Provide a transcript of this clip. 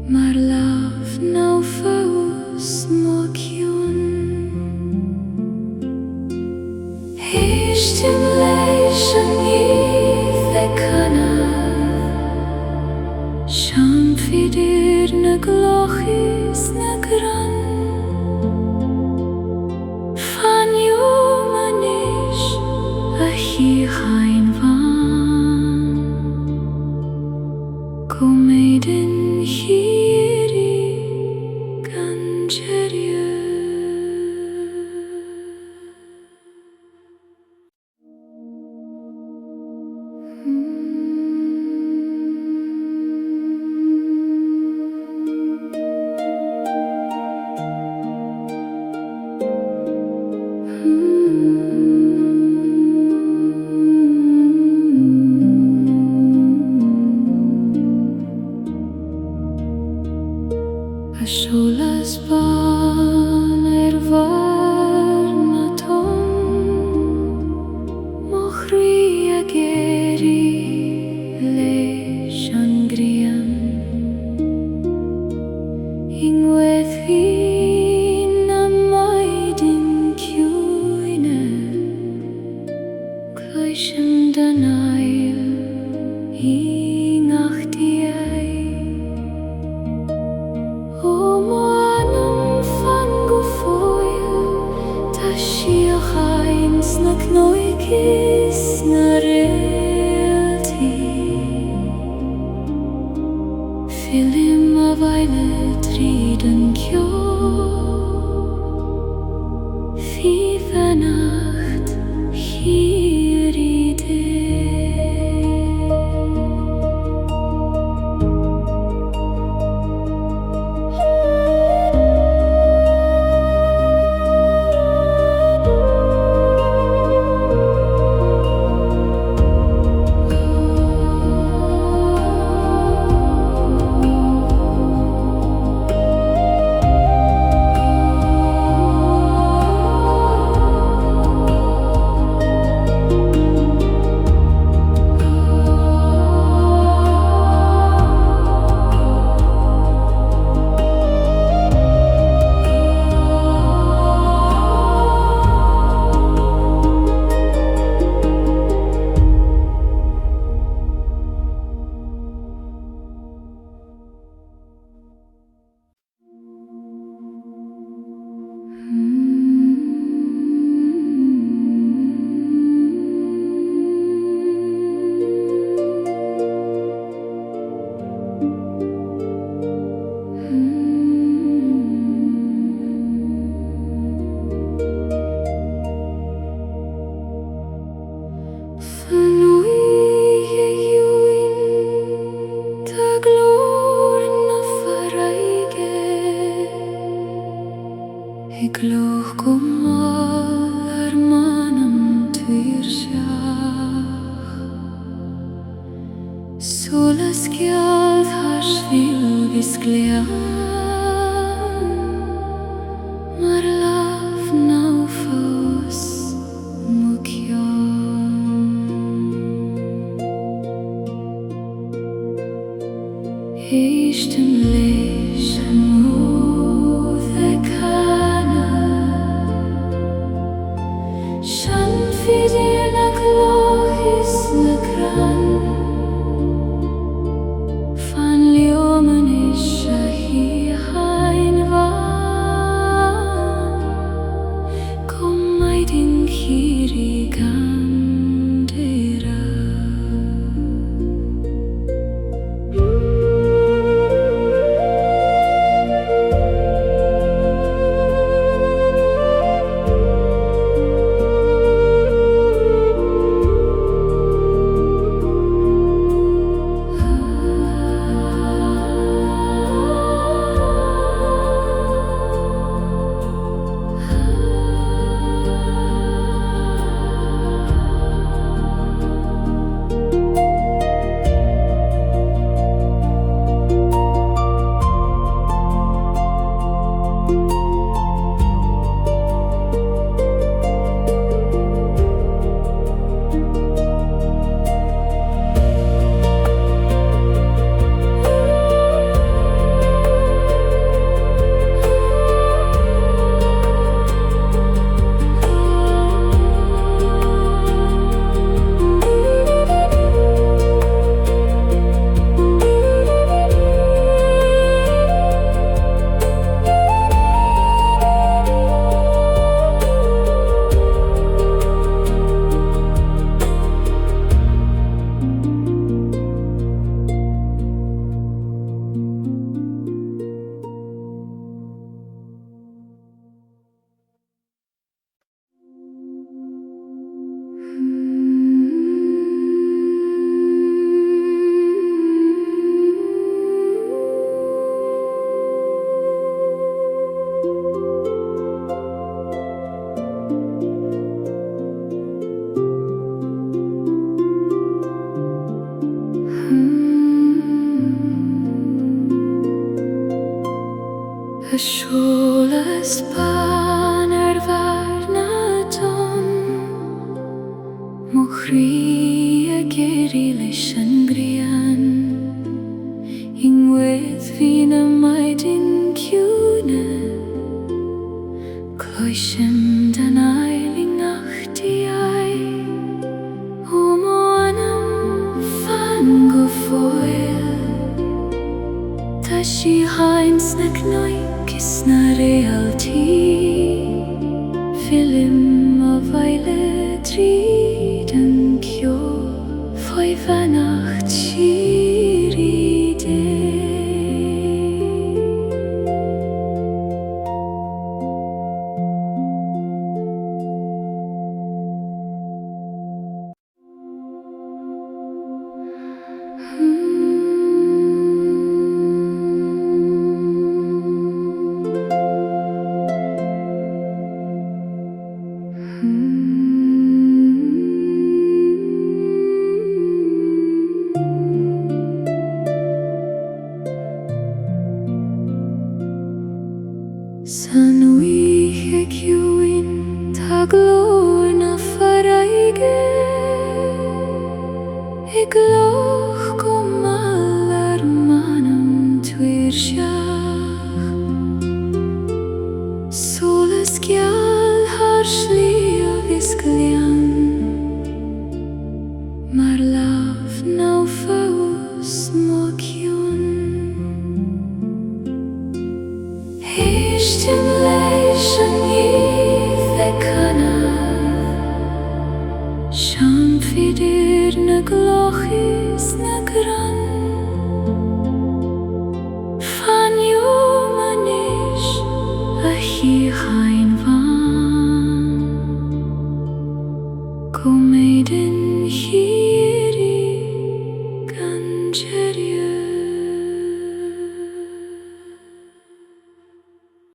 mar lámh naofa mo chionn. Éistim leis ngaoth canadh, Seanphaidir na gcloch na gcrann. Fan liom anois shíocháin bhán, go maidin shíoraí gan deireadh. Solas bhán bhar na tom, mo chríocha leis an gcrann. I ngaoth na maidin chiúin, cloisim den ail I ngaoth na cnoicis na réaltaí, filim a bhaile tríd an ceol, fi bheannacht shíoraí gcloch go máil manam tuirseach. Solas geal thar shliabh gleann, mar lámh naofa mo chionn. Éistim leis an ngaoth canadh, Seanphaidir na gcloch na gcrann. Fan liom anois shíocháin bhán, go maidin shíoraí gan deireadh. a Solas bhán bhar na dom, mo chrí a géirí leis an gleann, I ngaoth hí na maidin chiúin, cloisim den eiling achtaí, ó mo anam fan go foiil, tá shíocháin sna gnoich is na réaltaí, filim a bhaile tríd an ceol, foioi bheannacht shíoraí dé. San oíche chiúin tá glór na farraige, I gcloch go mal ar manam tuirseach, Solas geal thar shliabh is gleann, mar lámh naofa mo chionn. Éistim leis an